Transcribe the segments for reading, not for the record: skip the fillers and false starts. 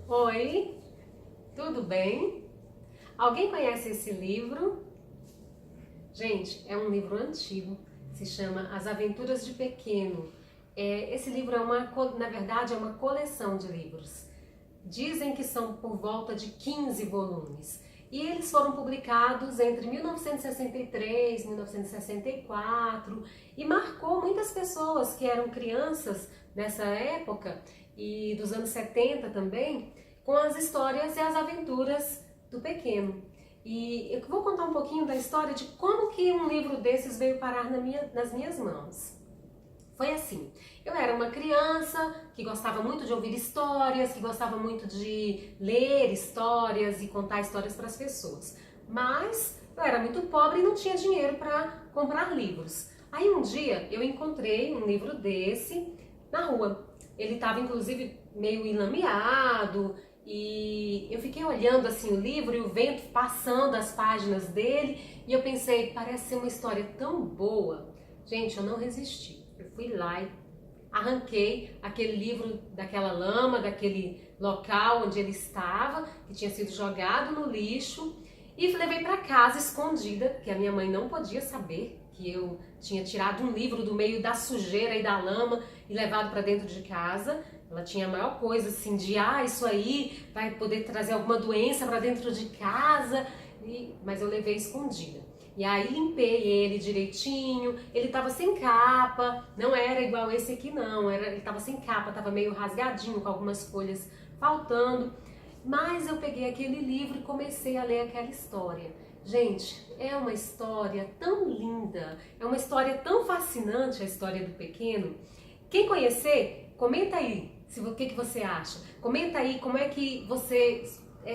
Oi, tudo bem? Alguém conhece esse livro? Gente, é um livro antigo, se chama As Aventuras de Pequeno. Esse livro na verdade, é uma coleção de livros. Dizem que são por volta de 15 volumes. E eles foram publicados entre 1963 e 1964 e marcou muitas pessoas que eram crianças nessa época e dos anos 70 também, com as histórias e as aventuras do Pequeno. E eu vou contar um pouquinho da história de como que um livro desses veio parar nas minhas mãos. Foi assim, eu era uma criança que gostava muito de ouvir histórias, que gostava muito de ler histórias e contar histórias para as pessoas. Mas eu era muito pobre e não tinha dinheiro para comprar livros. Aí um dia eu encontrei um livro desse na rua. Ele estava inclusive meio enlameado e eu fiquei olhando assim o livro e o vento passando as páginas dele e eu pensei, parece ser uma história tão boa. Gente, eu não resisti. Eu fui lá e arranquei aquele livro daquela lama, daquele local onde ele estava, que tinha sido jogado no lixo, e levei para casa escondida, que a minha mãe não podia saber que eu tinha tirado um livro do meio da sujeira e da lama e levado para dentro de casa. Ela tinha a maior coisa assim de, isso aí vai poder trazer alguma doença para dentro de casa, mas eu levei escondida. E aí limpei ele direitinho, ele tava sem capa, não era igual esse aqui não, ele tava sem capa, tava meio rasgadinho, com algumas folhas faltando. Mas eu peguei aquele livro e comecei a ler aquela história. Gente, é uma história tão linda, é uma história tão fascinante, a história do Pequeno. Quem conhecer, comenta aí o que você acha. Comenta aí como é que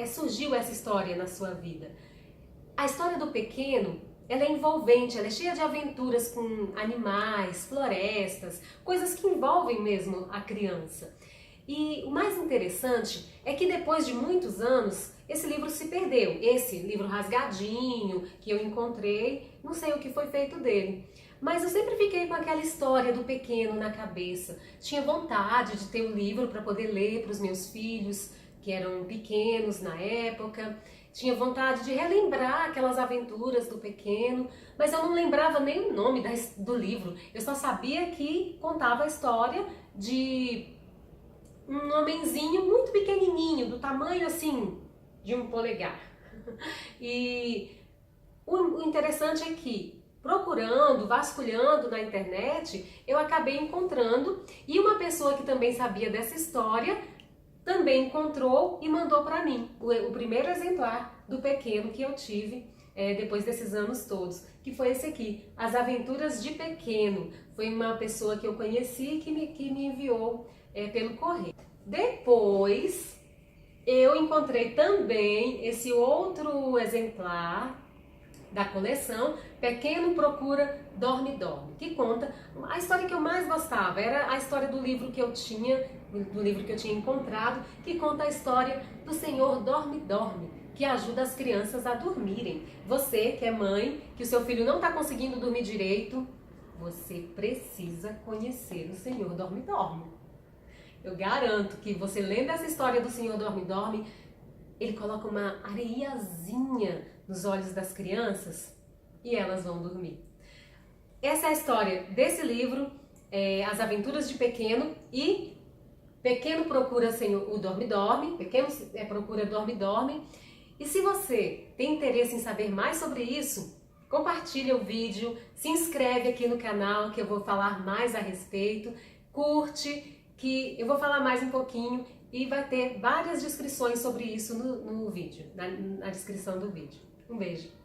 surgiu essa história na sua vida. A história do Pequeno, ela é envolvente, ela é cheia de aventuras com animais, florestas, coisas que envolvem mesmo a criança. E o mais interessante é que depois de muitos anos, esse livro se perdeu. Esse livro rasgadinho que eu encontrei, não sei o que foi feito dele. Mas eu sempre fiquei com aquela história do Pequeno na cabeça. Tinha vontade de ter o livro para poder ler para os meus filhos, que eram pequenos na época. Tinha vontade de relembrar aquelas aventuras do Pequeno, mas eu não lembrava nem o nome do livro. Eu só sabia que contava a história de um homenzinho muito pequenininho, do tamanho assim de um polegar. E o interessante é que, procurando, vasculhando na internet, eu acabei encontrando, e uma pessoa que também sabia dessa história também encontrou e mandou para mim o primeiro exemplar do Pequeno que eu tive depois desses anos todos, que foi esse aqui, As Aventuras de Pequeno. Foi uma pessoa que eu conheci que me enviou pelo correio. Depois eu encontrei também esse outro exemplar da coleção, Pequeno Procura Dorme Dorme, que conta a história que eu mais gostava, era a história do livro que eu tinha encontrado, que conta a história do Senhor Dorme Dorme, que ajuda as crianças a dormirem. Você que é mãe, que o seu filho não está conseguindo dormir direito, você precisa conhecer o Senhor Dorme Dorme. Eu garanto que você lendo essa história do Senhor Dorme Dorme, ele coloca uma areiazinha nos olhos das crianças e elas vão dormir. Essa é a história desse livro, As Aventuras de Pequeno, e Pequeno Procura o Dorme Dorme, Pequeno Procura Dorme Dorme. E se você tem interesse em saber mais sobre isso, compartilha o vídeo, se inscreve aqui no canal que eu vou falar mais a respeito, curte, que eu vou falar mais um pouquinho e vai ter várias descrições sobre isso no vídeo, na descrição do vídeo. Um beijo!